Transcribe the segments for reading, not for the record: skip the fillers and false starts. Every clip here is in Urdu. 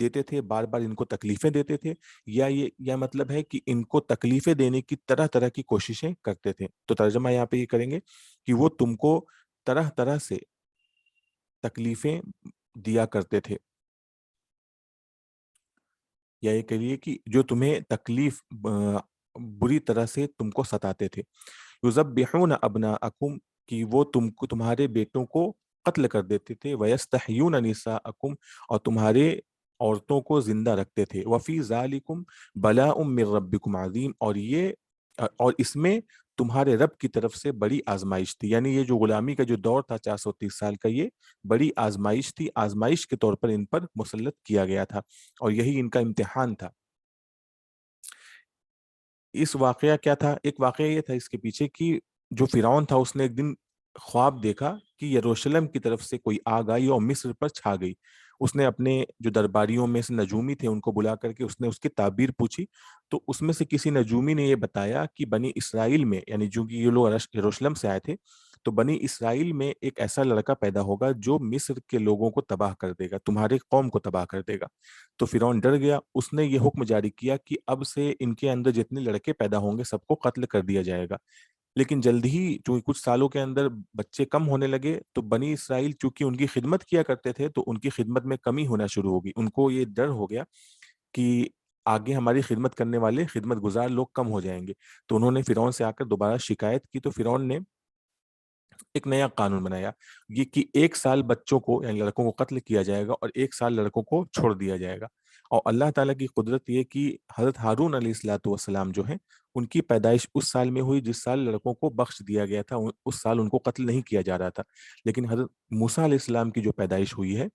دیتے تھے, بار بار ان کو تکلیفیں دیتے تھے, یا مطلب ہے کہ ان کو تکلیفیں دینے کی طرح طرح کی کوششیں کرتے تھے. تو ترجمہ یہاں پہ یہ کریں گے کہ وہ تم کو طرح طرح سے تکلیفیں دیا کرتے تھے, یا یہ کہیے کہ جو تمہیں تکلیف بری طرح سے تم کو ستاتے تھے. یذبحون ابناءکم, کہ وہ تمہارے بیٹوں کو قتل کر دیتے تھے. ویستحیون نساءکم, اور تمہارے عورتوں کو زندہ رکھتے تھے. وفی ذالکم بلاء من ربکم عظیم, اور اس میں تمہارے رب کی طرف سے بڑی آزمائش تھی. یعنی یہ جو غلامی کا جو دور تھا 430 سال کا, یہ بڑی آزمائش تھی, آزمائش کے طور پر ان پر مسلط کیا گیا تھا, اور یہی ان کا امتحان تھا. اس واقعہ کیا تھا؟ ایک واقعہ یہ تھا اس کے پیچھے کہ جو فرعون تھا اس نے ایک دن خواب دیکھا کہ یروشلم کی طرف سے کوئی آگ آئی اور مصر پر چھا گئی. اس نے اپنے جو درباریوں میں سے نجومی تھے ان کو بلا کر کے اس نے اس کی تعبیر پوچھی. تو اس میں سے کسی نجومی نے یہ بتایا کہ بنی اسرائیل میں, یعنی جو کہ یہ لوگ یروشلم سے آئے تھے, تو بنی اسرائیل میں ایک ایسا لڑکا پیدا ہوگا جو مصر کے لوگوں کو تباہ کر دے گا, تمہارے قوم کو تباہ کر دے گا. تو فرعون ڈر گیا, اس نے یہ حکم جاری کیا کہ اب سے ان کے اندر جتنے لڑکے پیدا ہوں گے سب کو قتل کر دیا جائے گا. لیکن جلد ہی جو کچھ سالوں کے اندر بچے کم ہونے لگے, تو بنی اسرائیل چونکہ ان کی خدمت کیا کرتے تھے تو ان کی خدمت میں کمی ہونا شروع ہوگی. ان کو یہ ڈر ہو گیا کہ آگے ہماری خدمت کرنے والے خدمت گزار لوگ کم ہو جائیں گے. تو انہوں نے فرعون سے آ کر دوبارہ شکایت کی. تو فرعون نے ایک نیا قانون بنایا, یہ کہ 1 سال بچوں کو یعنی لڑکوں کو قتل کیا جائے گا اور 1 سال لڑکوں کو چھوڑ دیا جائے گا. اور اللہ تعالیٰ کی قدرت یہ کہ حضرت ہارون علیہ الصلوۃ والسلام جو ہیں ان کی پیدائش اس سال میں ہوئی جس سال لڑکوں کو بخش دیا گیا تھا, اس سال ان کو قتل نہیں کیا جا رہا تھا. لیکن حضرت موسیٰ علیہ السلام کی جو پیدائش ہوئی ہے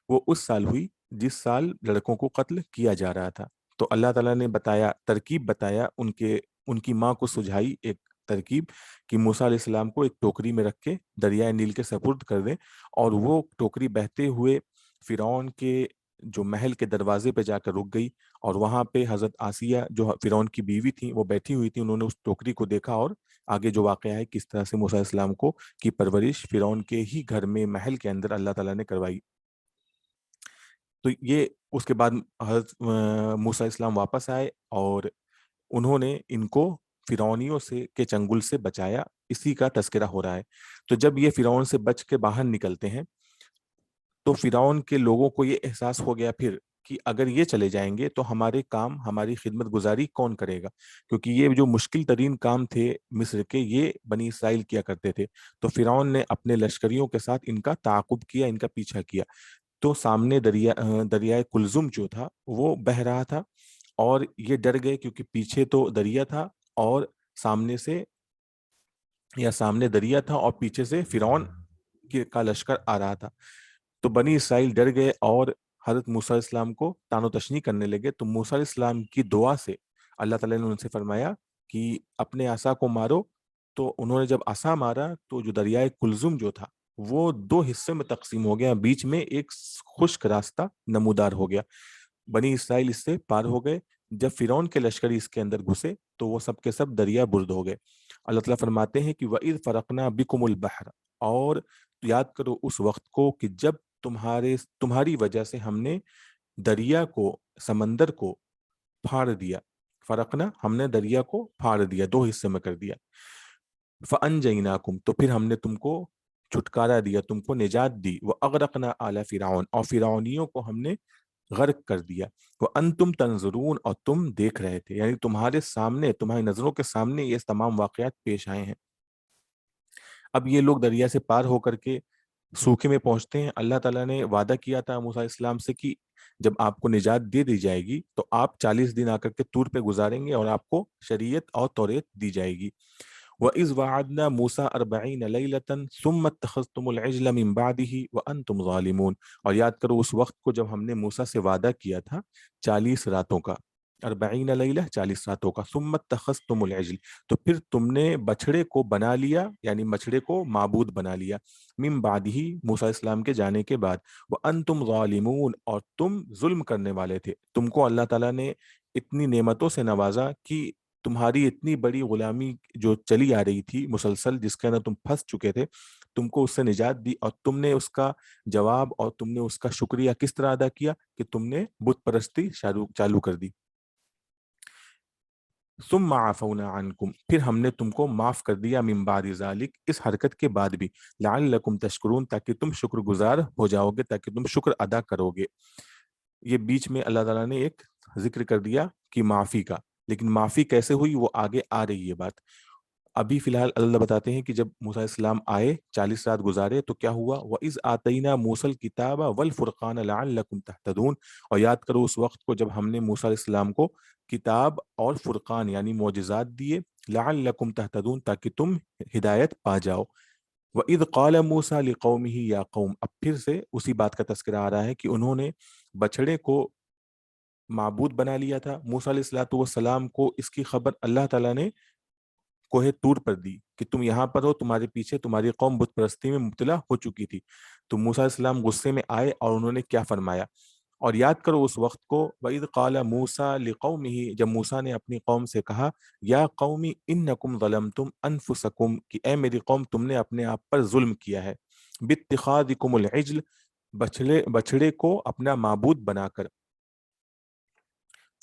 وہ اس سال ہوئی جس سال لڑکوں کو قتل کیا جا رہا تھا. تو اللہ تعالیٰ نے ترکیب بتایا, ان کی ماں کو سجھائی ایک ترکیب کہ موسیٰ علیہ السلام کو ایک ٹوکری میں رکھ کے دریائے نیل کے سپرد کر دیں, اور وہ ٹوکری بہتے ہوئے فرعون کے جو محل کے دروازے پہ جا کر رک گئی. اور وہاں پہ حضرت آسیہ جو فرعون کی بیوی تھی وہ بیٹھی ہوئی تھی, انہوں نے اس ٹوکری کو دیکھا, اور آگے جو واقعہ ہے کس طرح سے موسیٰ علیہ السلام کو کی پرورش فرعون کے ہی گھر میں محل کے اندر اللہ تعالیٰ نے کروائی. تو یہ اس کے بعد حضرت موسیٰ علیہ السلام واپس آئے اور انہوں نے ان کو فرعونیوں سے کے چنگل سے بچایا. اسی کا تذکرہ ہو رہا ہے. تو جب یہ فرعون سے بچ کے باہر نکلتے ہیں تو فرعون کے لوگوں کو یہ احساس ہو گیا پھر کہ اگر یہ چلے جائیں گے تو ہمارے کام, ہماری خدمت گزاری کون کرے گا, کیونکہ یہ جو مشکل ترین کام تھے مصر کے یہ بنی اسرائیل کیا کرتے تھے. تو فرعون نے اپنے لشکریوں کے ساتھ ان کا تعاقب کیا, ان کا پیچھا کیا. تو سامنے دریائے کلزم جو تھا وہ بہہ رہا تھا, اور یہ ڈر گئے کیونکہ پیچھے تو دریا تھا اور سامنے دریا تھا اور پیچھے سے فرعون کا لشکر آ رہا تھا. تو بنی اسرائیل ڈر گئے اور حضرت موسیٰ علیہ السلام کو طعن و تشنیع کرنے لگے. تو موسیٰ علیہ السلام کی دعا سے اللہ تعالیٰ نے ان سے فرمایا کہ اپنے عصا کو مارو. تو انہوں نے جب عصا مارا تو جو دریائے کلزم جو تھا وہ 2 حصے میں تقسیم ہو گیا, بیچ میں ایک خشک راستہ نمودار ہو گیا. بنی اسرائیل اس سے پار ہو گئے. جب فرعون کے لشکری اس کے اندر گھسے تو وہ سب کے سب دریا برد ہو گئے. اللہ تعالیٰ فرماتے ہیں کہ وَإِذْ فَرَقْنَا بِكُمُ الْبَحْرَ, اور یاد کرو اس وقت کو کہ جب تمہاری وجہ سے ہم نے دریا کو, سمندر کو پھاڑ دیا. فرقنا, ہم نے دریا کو پھاڑ دیا, 2 حصے میں کر دیا. فَأَنْجَيْنَاكُمْ, تو پھر ہم نے تم کو چھٹکارا دیا, تم کو نجات دی. وَأَغْرَقْنَا آلَ فِرْعَوْنَ, اور فرعونیوں کو ہم نے غرق کر دیا. وَأَنْتُمْ تَنْظُرُونَ, اور تم دیکھ رہے تھے, یعنی تمہارے سامنے, تمہاری نظروں کے سامنے یہ تمام واقعات پیش آئے ہیں. اب یہ لوگ دریا سے پار ہو کر کے سوکھے میں پہنچتے ہیں. اللہ تعالیٰ نے وعدہ کیا تھا موسیٰ علیہ السلام سے کہ جب آپ کو نجات دے دی جائے گی تو آپ 40 دن آ کر کے طور پہ گزاریں گے اور آپ کو شریعت اور توریت دی جائے گی. وَإِذْ وَعَدْنَا مُوسَىٰ 40 لَيْلَةً ثُمَّ اتَّخَذْتُمُ الْعِجْلَ مِن بَعْدِهِ وَأَنْتُمْ ظَالِمُونَ, اور یاد کرو اس وقت کو جب ہم نے موسیٰ سے وعدہ کیا تھا 40 راتوں کا, 40 لیلہ 40 راتوں کا. ثُمَّ اتَّخَذْتُمُ الْعِجْلَ, تو پھر تم نے بچڑے کو بنا لیا, یعنی بچڑے کو معبود بنا لیا. من بعدہ, موسیٰ علیہ السلام کے جانے کے بعد. وَأَنْتُمْ ظَالِمُونَ, اور تم ظلم کرنے والے تھے. تم کو اللہ تعالیٰ نے اتنی نعمتوں سے نوازا کہ تمہاری اتنی بڑی غلامی جو چلی آ رہی تھی مسلسل، جس کے اندر تم پھنس چکے تھے، تم کو اس سے نجات دی، اور تم نے اس کا جواب اور تم نے اس کا شکریہ کس طرح ادا کیا کہ تم نے بت پرستی چالو کر دی۔ ثم عفونا عنکم، پھر ہم نے تم کو معاف کر دیا، من بعد ذالک، اس حرکت کے بعد بھی، لعلکم تشکرون، تاکہ تم شکر گزار ہو جاؤ گے، تاکہ تم شکر ادا کرو گے۔ یہ بیچ میں اللہ تعالیٰ نے ایک ذکر کر دیا کہ معافی کا، لیکن معافی کیسے ہوئی وہ آگے آ رہی ہے بات۔ ابھی فی الحال اللہ بتاتے ہیں کہ جب موسیٰ علیہ السلام آئے، 40 رات گزارے، تو کیا ہوا؟ وَإِذْ آتَيْنَا مُوسَى الْكِتَابَ وَالْفُرْقَانَ لَعَلَّكُمْ تَهْتَدُونَ، اور یاد کرو اس وقت کو جب ہم نے موسیٰ علیہ السلام کو کتاب اور فرقان یعنی معجزات دیے، لَعَلَّكُمْ تَهْتَدُونَ، تاکہ تم ہدایت پا جاؤ۔ وَإِذْ قَالَ مُوسَىٰ لِقَوْمِهِ يَا قَوْمِ، اب پھر سے اسی بات کا تذکرہ آ رہا ہے کہ انہوں نے بچڑے کو معبود بنا لیا تھا۔ موسیٰ علیہ الصلوۃ والسلام کو اس کی خبر اللہ تعالیٰ نے کوہ طور پر دی کہ تم یہاں پر ہو، تمہارے پیچھے تمہاری قوم بت پرستی میں مبتلا ہو چکی تھی۔ تو موسیٰ علیہ السلام غصے میں آئے اور انہوں نے کیا فرمایا، اور یاد کرو اس وقت کو، وَإِذْ قَالَ مُوسَىٰ لِقَوْمِهِ، جب موسیٰ نے اپنی قوم سے کہا، یا قومی انکم ظلمتم انفسکم، کہ اے میری قوم تم نے اپنے آپ پر ظلم کیا ہے، باتخاذکم العجل، بچڑے کو اپنا معبود بنا کر،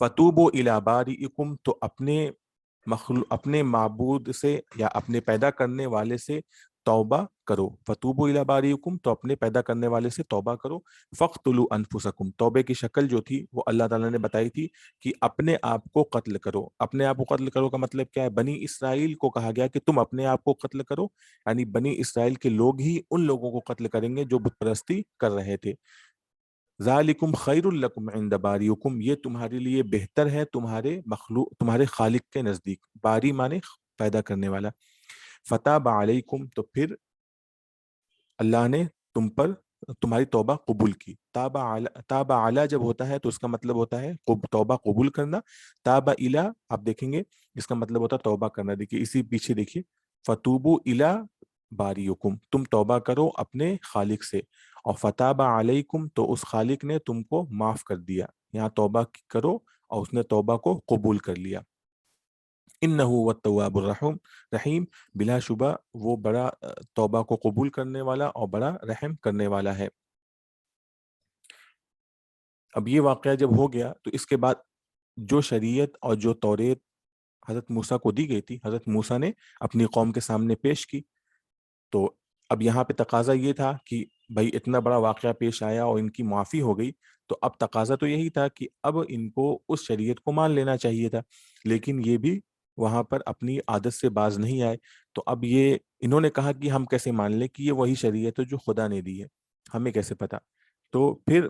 فتوبوا الی بارئکم، تو اپنے معبود سے یا اپنے پیدا کرنے والے سے توبہ کرو، فتوبوا الی بارئکم، تو اپنے پیدا کرنے والے سے توبہ کرو، فاقتلوا انفسکم، توبے کی شکل جو تھی وہ اللہ تعالیٰ نے بتائی تھی کہ اپنے آپ کو قتل کرو۔ اپنے آپ کو قتل کرو کا مطلب کیا ہے؟ بنی اسرائیل کو کہا گیا کہ تم اپنے آپ کو قتل کرو، یعنی بنی اسرائیل کے لوگ ہی ان لوگوں کو قتل کریں گے جو بت پرستی کر رہے تھے۔ ذالکم خیر لکم عند باریکم، یہ تمہارے لیے بہتر ہے تمہارے خالق کے نزدیک، باری مانے پیدا کرنے والا۔ فتاب علیکم، تو پھر اللہ نے تم پر تمہاری توبہ قبول کی۔ تاب علی جب ہوتا ہے تو اس کا مطلب ہوتا ہے توبہ قبول کرنا۔ تاب الی آپ دیکھیں گے اس کا مطلب ہوتا ہے توبہ کرنا۔ دیکھیے اسی پیچھے دیکھیے، فتوبو الی باریکم، تم توبہ کرو اپنے خالق سے، اور فتاب علیکم، تو اس خالق نے تم کو معاف کر دیا۔ یہاں توبہ کرو اور اس نے توبہ کو قبول کر لیا۔ انہ هو التواب رحیم، بلا شبہ وہ بڑا توبہ کو قبول کرنے والا اور بڑا رحم کرنے والا ہے۔ اب یہ واقعہ جب ہو گیا تو اس کے بعد جو شریعت اور جو توریت حضرت موسیٰ کو دی گئی تھی، حضرت موسیٰ نے اپنی قوم کے سامنے پیش کی۔ تو اب یہاں پہ تقاضا یہ تھا کہ بھائی اتنا بڑا واقعہ پیش آیا اور ان کی معافی ہو گئی، تو اب تقاضا تو یہی تھا کہ اب ان کو اس شریعت کو مان لینا چاہیے تھا، لیکن یہ بھی وہاں پر اپنی عادت سے باز نہیں آئے۔ تو اب یہ انہوں نے کہا کہ ہم کیسے مان لیں کہ یہ وہی شریعت ہے جو خدا نے دی ہے، ہمیں کیسے پتا؟ تو پھر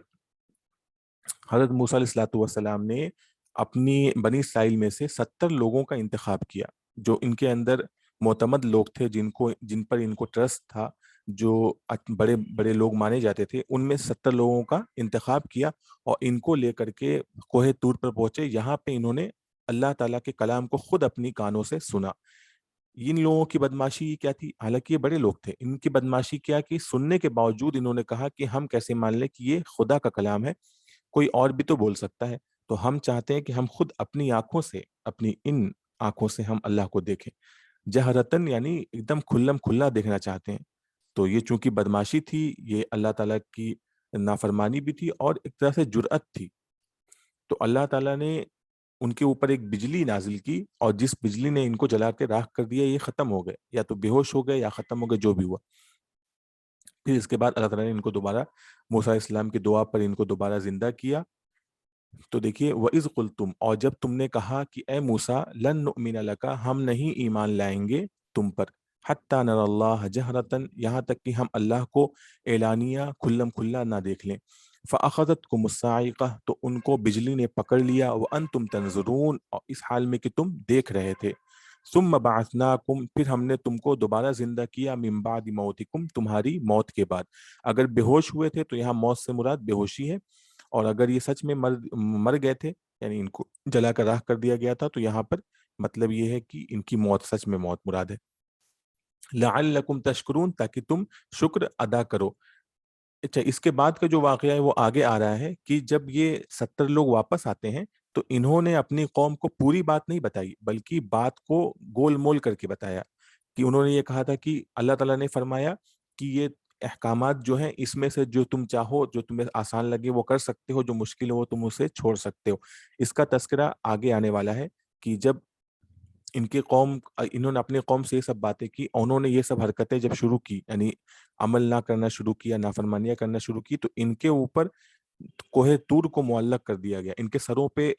حضرت موسیٰ علیہ الصلوۃ والسلام نے اپنی بنی اسرائیل میں سے 70 لوگوں کا انتخاب کیا، جو ان کے اندر معتمد لوگ تھے، جن پر ان کو ٹرسٹ تھا، جو بڑے بڑے لوگ مانے جاتے تھے، ان میں 70 لوگوں کا انتخاب کیا، اور ان کو لے کر کے کوہ طور پر پہنچے۔ یہاں پہ انہوں نے اللہ تعالیٰ کے کلام کو خود اپنی کانوں سے سنا۔ ان لوگوں کی بدماشی کیا تھی؟ حالانکہ یہ بڑے لوگ تھے، ان کی بدماشی کیا کہ سننے کے باوجود انہوں نے کہا کہ ہم کیسے مان لیں کہ یہ خدا کا کلام ہے، کوئی اور بھی تو بول سکتا ہے، تو ہم چاہتے ہیں کہ ہم خود اپنی آنکھوں سے، اپنی ان آنکھوں سے ہم اللہ کو دیکھیں، جہرتن یعنی ایک دم کھلم کھلا دیکھنا چاہتے ہیں۔ تو یہ چونکہ بدماشی تھی، یہ اللہ تعالیٰ کی نافرمانی بھی تھی اور ایک طرح سے جرأت تھی، تو اللہ تعالیٰ نے ان کے اوپر ایک بجلی نازل کی، اور جس بجلی نے ان کو جلا کے راکھ کر دیا، یہ ختم ہو گئے، یا تو بے ہوش ہو گئے یا ختم ہو گئے، جو بھی ہوا۔ پھر اس کے بعد اللہ تعالیٰ نے ان کو دوبارہ موسیٰ علیہ السلام کی دعا پر ان کو دوبارہ زندہ کیا۔ تو دیکھیے وَإِذْ قُلْتُمْ، اور جب تم نے کہا کہ اے موسیٰ لن نؤمن لک، ہم نہیں ایمان لائیں گے تم پر، حتی نر اللہ جہرتن، یہاں تک کہ ہم اللہ کو اعلانیہ کھلم کھلا نہ دیکھ لیں، فأخذتکم الصاعقہ، تو ان کو بجلی نے پکڑ لیا، وانتم تنظرون، اور اس حال میں کہ تم دیکھ رہے تھے، ثم بعثناکم، پھر ہم نے تم کو دوبارہ زندہ کیا، من بعد موتکم، تمہاری موت کے بعد۔ اگر بے ہوش ہوئے تھے تو یہاں موت سے مراد بے ہوشی ہے، اور اگر یہ سچ میں مر گئے تھے، یعنی ان کو جلا کر راکھ کر دیا گیا تھا، تو یہاں پر مطلب یہ ہے کہ ان کی موت سچ میں موت مراد ہے۔ لعلکم تشکرون، تاکہ تم شکر ادا کرو۔ اچھا، اس کے بعد کا جو واقعہ ہے وہ آگے آ رہا ہے کہ جب یہ 70 لوگ واپس آتے ہیں تو انہوں نے اپنی قوم کو پوری بات نہیں بتائی بلکہ بات کو گول مول کر کے بتایا، کہ انہوں نے یہ کہا تھا کہ اللہ تعالیٰ نے فرمایا کہ یہ احکامات جو ہیں اس میں سے جو تم چاہو، جو تمہیں آسان لگے وہ کر سکتے ہو، جو مشکل ہو تم اسے چھوڑ سکتے ہو۔ اس کا تذکرہ آگے آنے والا ہے کہ جب ان کی قوم، انہوں نے اپنی قوم سے یہ سب باتیں کی، اور انہوں نے یہ سب حرکتیں جب شروع کی، یعنی عمل نہ کرنا شروع کیا، نافرمانیاں کرنا شروع کی، تو ان کے اوپر کوہ طور کو معلق کر دیا گیا، ان کے سروں پہ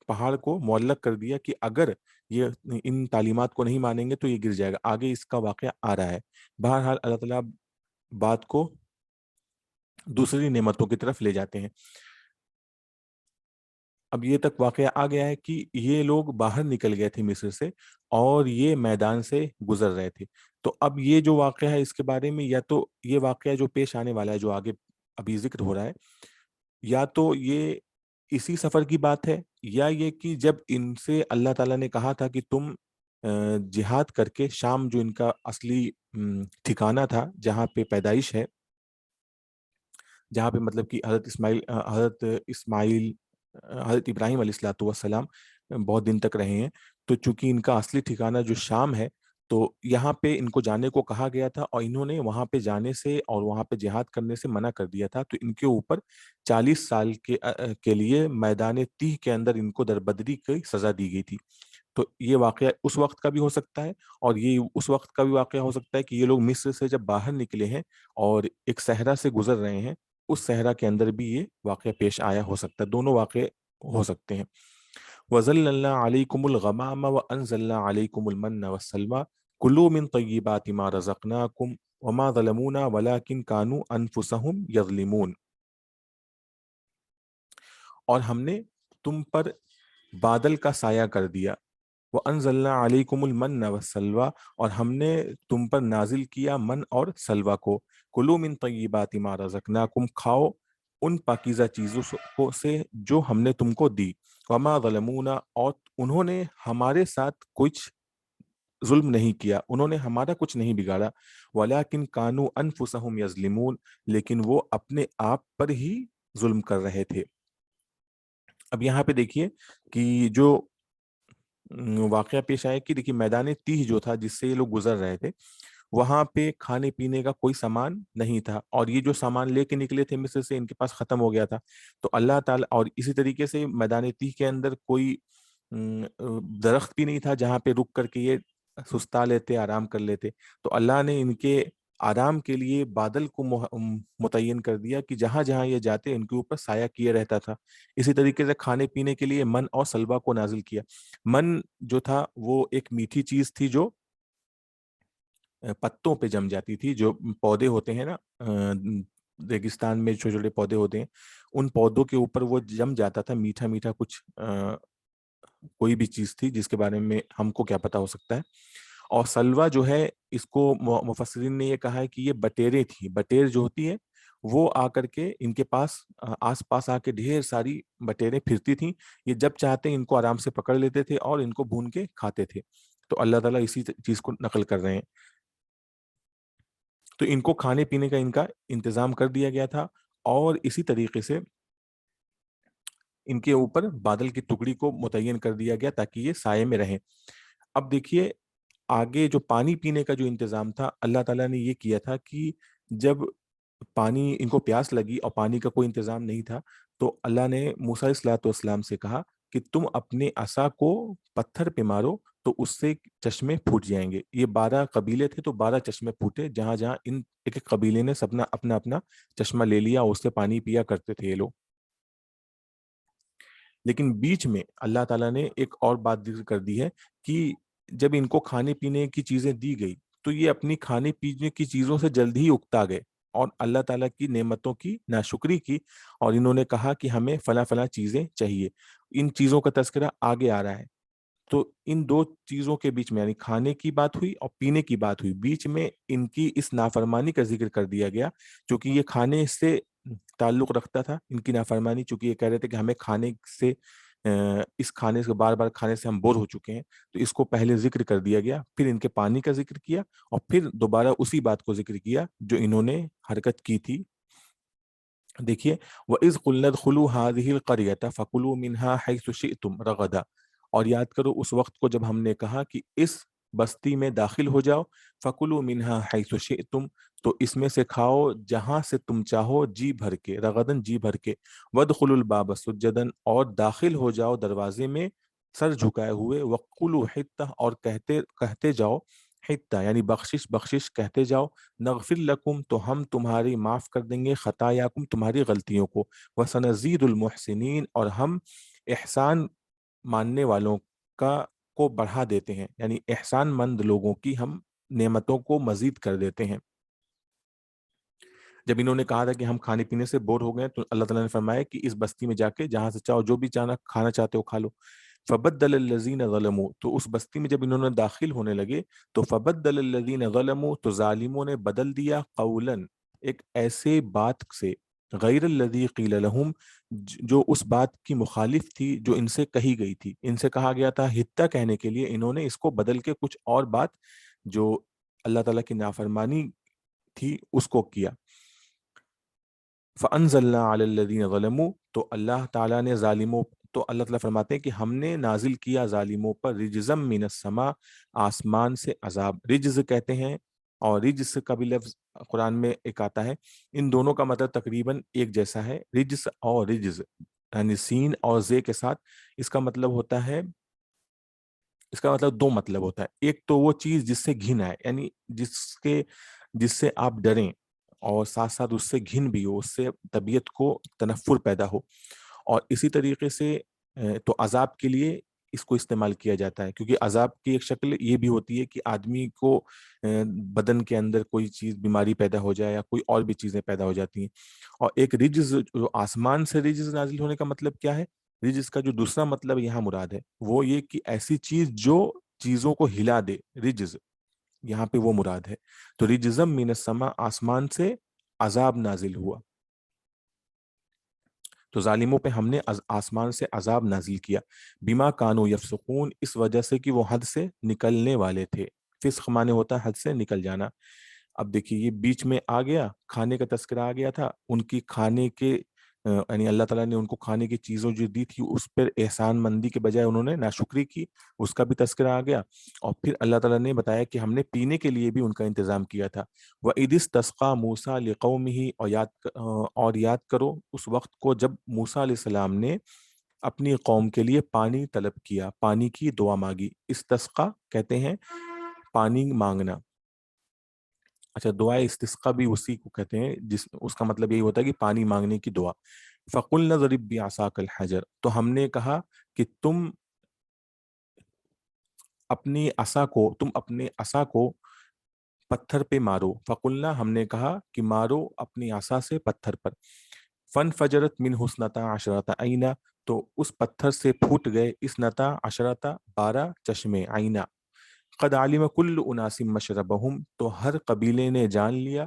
پہاڑ کو معلق کر دیا کہ اگر یہ ان تعلیمات کو نہیں مانیں گے تو یہ گر جائے گا۔ آگے اس کا واقعہ آ رہا ہے۔ بہرحال اللہ تعالیٰ بات کو دوسری نعمتوں کی طرف لے جاتے ہیں۔ اب یہ تک واقعہ آ گیا ہے کہ یہ لوگ باہر نکل گئے تھے مصر سے، اور یہ میدان سے گزر رہے تھے۔ تو اب یہ جو واقعہ ہے اس کے بارے میں، یا تو یہ واقعہ جو پیش آنے والا ہے جو آگے ابھی ذکر ہو رہا ہے، یا تو یہ اسی سفر کی بات ہے، یا یہ کہ جب ان سے اللہ تعالیٰ نے کہا تھا کہ تم جہاد کر کے شام، جو ان کا اصلی ٹھکانہ تھا، جہاں پہ پیدائش ہے، جہاں پہ مطلب کہ حضرت ابراہیم علیہ الصلوۃ والسلام بہت دن تک رہے ہیں، تو چونکہ ان کا اصلی ٹھکانہ جو شام ہے، تو یہاں پہ ان کو جانے کو کہا گیا تھا، اور انہوں نے وہاں پہ جانے سے اور وہاں پہ جہاد کرنے سے منع کر دیا تھا، تو ان کے اوپر 40 سال کے لیے میدان تیہ کے اندر ان کو دربدری کی سزا دی گئی تھی۔ تو یہ واقعہ اس وقت کا بھی ہو سکتا ہے، اور یہ اس وقت کا بھی واقعہ ہو سکتا ہے کہ یہ لوگ مصر سے جب باہر نکلے ہیں اور ایک صحرا سے گزر رہے ہیں، اس صحرا کے اندر بھی یہ واقعہ پیش آیا ہو سکتا ہے۔ دونوں واقعے ہو سکتے ہیں۔ وَظَلَّلْنَا عَلَيْكُمُ الْغَمَامَ وَأَنزَلْنَا عَلَيْكُمُ الْمَنَّ وَالسَّلْوَىٰ كُلُوا مِن طَيِّبَاتِ مَا رَزَقْنَاكُمْ وَمَا ظَلَمُونَا وَلَٰكِن كَانُوا أَنفُسَهُمْ يَظْلِمُونَ۔ اور ہم نے تم پر بادل کا سایہ کر دیا، وَأَنزَلْنَا عَلَيْكُمُ الْمَنَّ وَالسَّلْوَىٰ، اور ہم نے تم پر نازل کیا من اور سلوہ کو۔ کُلُوا مِن طَيِّبَاتِ مَا رَزَقْنَاكُمْ، کھاؤ ان پاکیزہ چیزوں سے جو ہم نے تم کو دی۔ وَمَا ظَلَمُونَا، اور انہوں نے ہمارے ساتھ کچھ ظلم نہیں کیا، انہوں نے ہمارا کچھ نہیں بگاڑا۔ وَلَٰكِن كَانُوا أَنفُسَهُمْ يَظْلِمُونَ، لیکن وہ اپنے آپ پر ہی ظلم کر رہے تھے۔ اب یہاں پہ دیکھیے کہ جو واقعہ پیش آیا کہ دیکھیے میدان تیہ جو تھا جس سے یہ لوگ گزر رہے تھے، وہاں پہ کھانے پینے کا کوئی سامان نہیں تھا، اور یہ جو سامان لے کے نکلے تھے مصر سے ان کے پاس ختم ہو گیا تھا۔ تو اللہ تعالیٰ، اور اسی طریقے سے میدان تیہ کے اندر کوئی درخت بھی نہیں تھا جہاں پہ رک کر کے یہ سستا لیتے، آرام کر لیتے۔ تو اللہ نے ان کے آرام کے لیے بادل کو متعین کر دیا کہ جہاں جہاں یہ جاتے ان کے اوپر سایہ کیے رہتا تھا۔ اسی طریقے سے کھانے پینے کے لیے من اور سلوہ کو نازل کیا۔ من جو تھا وہ ایک میٹھی چیز تھی جو پتوں پہ جم جاتی تھی، جو پودے ہوتے ہیں نا، ریگستان میں چھوٹے چھوٹے پودے ہوتے ہیں، ان پودوں کے اوپر وہ جم جاتا تھا، میٹھا میٹھا کچھ کوئی بھی چیز تھی جس کے بارے میں ہم کو کیا پتا ہو سکتا ہے۔ اور سلوہ جو ہے، اس کو مفسرین نے یہ کہا ہے کہ یہ بٹیریں تھیں، بٹیر جو ہوتی ہے وہ آ کر کے ان کے پاس آس پاس آ کے ڈھیر ساری بٹیریں پھرتی تھیں، یہ جب چاہتے ان کو آرام سے پکڑ لیتے تھے اور ان کو بھون کے کھاتے تھے۔ تو اللہ تعالیٰ اسی چیز کو نقل کر رہے ہیں۔ تو ان کو کھانے پینے کا ان کا انتظام کر دیا گیا تھا، اور اسی طریقے سے ان کے اوپر بادل کی ٹکڑی کو متعین کر دیا گیا تاکہ یہ سائے میں رہیں۔ اب دیکھیے آگے جو پانی پینے کا جو انتظام تھا، اللہ تعالیٰ نے یہ کیا تھا کہ جب پانی ان کو پیاس لگی اور پانی کا کوئی انتظام نہیں تھا، تو اللہ نے موسیٰ علیہ الصلوۃ والسلام سے کہا کہ تم اپنے عصا کو پتھر پہ مارو تو اس سے چشمے پھوٹ جائیں گے۔ یہ 12 قبیلے تھے تو 12 چشمے پھوٹے، جہاں جہاں ان ایک ایک قبیلے نے سب اپنا اپنا چشمہ لے لیا اور اس سے پانی پیا کرتے تھے یہ لوگ۔ لیکن بیچ میں اللہ تعالیٰ نے ایک اور بات ذکر کر دی ہے کہ جب ان کو کھانے پینے کی چیزیں دی گئی تو یہ اپنی کھانے پینے کی چیزوں سے جلد ہی اکتا گئے اور اللہ تعالیٰ کی نعمتوں کی ناشکری کی، اور انہوں نے کہا کہ ہمیں فلاں فلاں چیزیں چاہیے۔ ان چیزوں کا تذکرہ آگے آ رہا ہے۔ تو ان دو چیزوں کے بیچ میں، یعنی کھانے کی بات ہوئی اور پینے کی بات ہوئی، بیچ میں ان کی اس نافرمانی کا ذکر کر دیا گیا، کیونکہ یہ کھانے سے تعلق رکھتا تھا، ان کی نافرمانی، چونکہ یہ کہہ رہے تھے کہ ہمیں کھانے سے اس کھانے سے بار بار کھانے سے ہم بور ہو چکے ہیں، تو اس کو پہلے ذکر کر دیا گیا، پھر ان کے پانی کا ذکر کیا، اور پھر دوبارہ اسی بات کو ذکر کیا جو انہوں نے حرکت کی تھی دیکھیے وَإِذْ قُلْنَا ادْخُلُوا هَٰذِهِ الْقَرْيَةَ فَكُلُوا مِنْهَا حَيْثُ شِئْتُمْ رَغَدًا، اور یاد کرو اس وقت کو جب ہم نے کہا کہ اس بستی میں داخل ہو جاؤ، فَكُلُوا مِنْهَا حَيْثُ شِئْتُمْ، تو اس میں سے کھاؤ جہاں سے تم چاہو، جی بھر کے، رغدن جی بھر کے، وَادْخُلُوا الْبَابَ سُجَّدًا، اور داخل ہو جاؤ دروازے میں سر جھکائے ہوئے، وَقُولُوا حِطَّةٌ، اور کہتے کہتے جاؤ حتہ یعنی بخشش بخشش کہتے جاؤ، نغفر لکم، تو ہم تمہاری معاف کر دیں گے، خطایاکم، تمہاری غلطیوں کو، وسنزید المحسنین، اور ہم احسان ماننے والوں کا کو بڑھا دیتے ہیں، یعنی احسان مند لوگوں کی ہم نعمتوں کو مزید کر دیتے ہیں۔ جب انہوں نے کہا تھا کہ ہم کھانے پینے سے بور ہو گئے تو اللہ تعالیٰ نے فرمایا کہ اس بستی میں جا کے جہاں سے چاہو جو بھی چاہنا کھانا چاہتے ہو کھا لو۔ فبدل الذین ظلموا، تو اس بستی میں جب انہوں نے داخل ہونے لگے تو فبدل الذین ظلموا، تو ظالموں نے بدل دیا قولا، ایک ایسے بات سے، غیر الذی قیل لہم، جو اس بات کی مخالف تھی جو ان سے کہی گئی تھی۔ ان سے کہا گیا تھا حتہ کہنے کے لیے، انہوں نے اس کو بدل کے کچھ اور بات جو اللہ تعالیٰ کی نافرمانی تھی اس کو کیا۔ فَأَنزَلْنَا عَلَى الَّذِينَ ظَلَمُوا، تو اللہ تعالیٰ نے ظالموں، تو اللہ تعالیٰ فرماتے ہیں کہ ہم نے نازل کیا ظالموں پر رجزم من السماء، آسمان سے عذاب، رجز کہتے ہیں، اور رجز کا بھی لفظ قرآن میں ایک آتا ہے، ان دونوں کا مطلب تقریباً ایک جیسا ہے، رجز اور رجز، یعنی سین اور زے کے ساتھ، اس کا مطلب ہوتا ہے، اس کا مطلب دو مطلب ہوتا ہے، ایک تو وہ چیز جس سے گھن آئے، یعنی جس سے آپ ڈریں، اور ساتھ ساتھ اس سے گھن بھی ہو، اس سے طبیعت کو تنفر پیدا ہو، اور اسی طریقے سے تو عذاب کے لیے اس کو استعمال کیا جاتا ہے، کیونکہ عذاب کی ایک شکل یہ بھی ہوتی ہے کہ آدمی کو بدن کے اندر کوئی چیز بیماری پیدا ہو جائے یا کوئی اور بھی چیزیں پیدا ہو جاتی ہیں، اور ایک رجز جو آسمان سے رجز نازل ہونے کا مطلب کیا ہے، رجز کا جو دوسرا مطلب یہاں مراد ہے وہ یہ کہ ایسی چیز جو چیزوں کو ہلا دے، رجز یہاں پہ وہ مراد ہے، تو رجزم من السماء، آسمان سے عذاب نازل ہوا، تو ظالموں پہ ہم نے آسمان سے عذاب نازل کیا، بما کانوا یفسقون، اس وجہ سے کہ وہ حد سے نکلنے والے تھے، فسق مانے ہوتا ہے حد سے نکل جانا۔ اب دیکھیے یہ بیچ میں آ گیا، کھانے کا تذکرہ آ گیا تھا، ان کی کھانے کے یعنی اللہ تعالیٰ نے ان کو کھانے کی چیزوں جو دی تھی اس پر احسان مندی کے بجائے انہوں نے ناشکری کی، اس کا بھی تذکرہ آ گیا، اور پھر اللہ تعالیٰ نے بتایا کہ ہم نے پینے کے لیے بھی ان کا انتظام کیا تھا۔ وَإِذِ اسْتَسْقَىٰ مُوسَىٰ لِقَوْمِهِ، اور یاد کرو اس وقت کو جب موسیٰ علیہ السلام نے اپنی قوم کے لیے پانی طلب کیا، پانی کی دعا مانگی، استسقا کہتے ہیں پانی مانگنا، اچھا دعائے استسقا بھی اسی کو کہتے ہیں جس اس کا مطلب یہی ہوتا ہے کہ پانی مانگنے کی دعا۔ فَقُلْنَا اضْرِب بِّعَصَاكَ الْحَجَرَ، تو ہم نے کہا کہ تم اپنے عصا کو پتھر پہ مارو، فقلنا ہم نے کہا کہ مارو اپنی عصا سے پتھر پر، فن فجرت من حسنتا عشرتا عینا، تو اس پتھر سے پھوٹ گئے اسنتا عشرتا 12 چشمے، عینا، قد علم کل اناس مشربہم، تو ہر قبیلے نے جان لیا،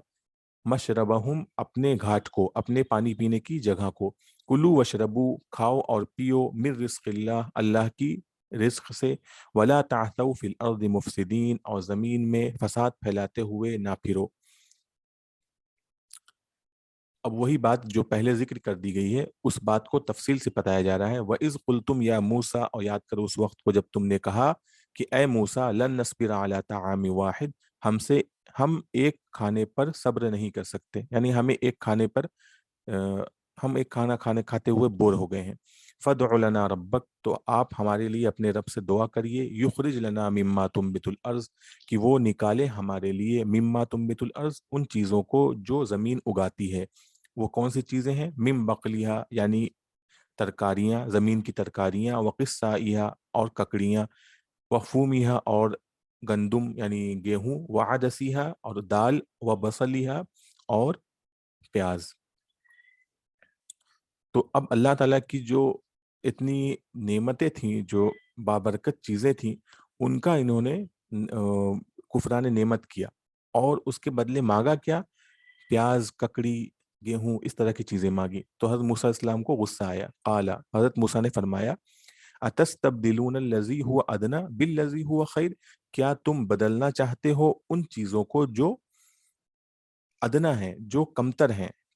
مشربہم اپنے گھاٹ کو، اپنے پانی پینے کی جگہ کو، کلو وشربو کھاؤ اور پیو، من رزق اللہ اللہ کی رزق سے، ولا تعثوا فی الارض مفسدین، اور زمین میں فساد پھیلاتے ہوئے نہ پھرو۔ اب وہی بات جو پہلے ذکر کر دی گئی ہے اس بات کو تفصیل سے بتایا جا رہا ہے، وَإِذْ قُلْتُمْ يَا مُوسَىٰ، اور یاد کرو اس وقت کو جب تم نے کہا کہ اے موسیٰ، لن نصبر علی طعام واحد، ہم ایک کھانے پر صبر نہیں کر سکتے، یعنی ہم ایک کھانا کھاتے ہوئے بور ہو گئے ہیں، فَادْعُ لَنَا رَبَّكَ، تو آپ ہمارے لیے اپنے رب سے دعا کریے، یخرج لنا مما تنبت الارض، کہ وہ نکالے ہمارے لیے مما تنبت الارض، ان چیزوں کو جو زمین اگاتی ہے، وہ کون سی چیزیں ہیں، من بقلیہ یعنی ترکاریاں، زمین کی ترکاریاں، وقصائیہ اور ککڑیاں، وفومیہ اور گندم یعنی گیہوں، وعدسیہ اور دال، وبصلیہ اور پیاز۔ تو اب اللہ تعالیٰ کی جو اتنی نعمتیں تھیں، جو بابرکت چیزیں تھیں، ان کا انہوں نے کفران نعمت کیا، اور اس کے بدلے مانگا کیا، پیاز، ککڑی، گیہوں، اس طرح کی چیزیں مانگی، تو حضرت موسیٰ علیہ السلام کو غصہ آیا، قالا، حضرت موسیٰ نے فرمایا، اتستبدلون الذی هو ادنی بالذی هو خیر، کیا تم بدلنا چاہتے ہو ان چیزوں کو جو ادنا ہیں، جو کمتر ہیں،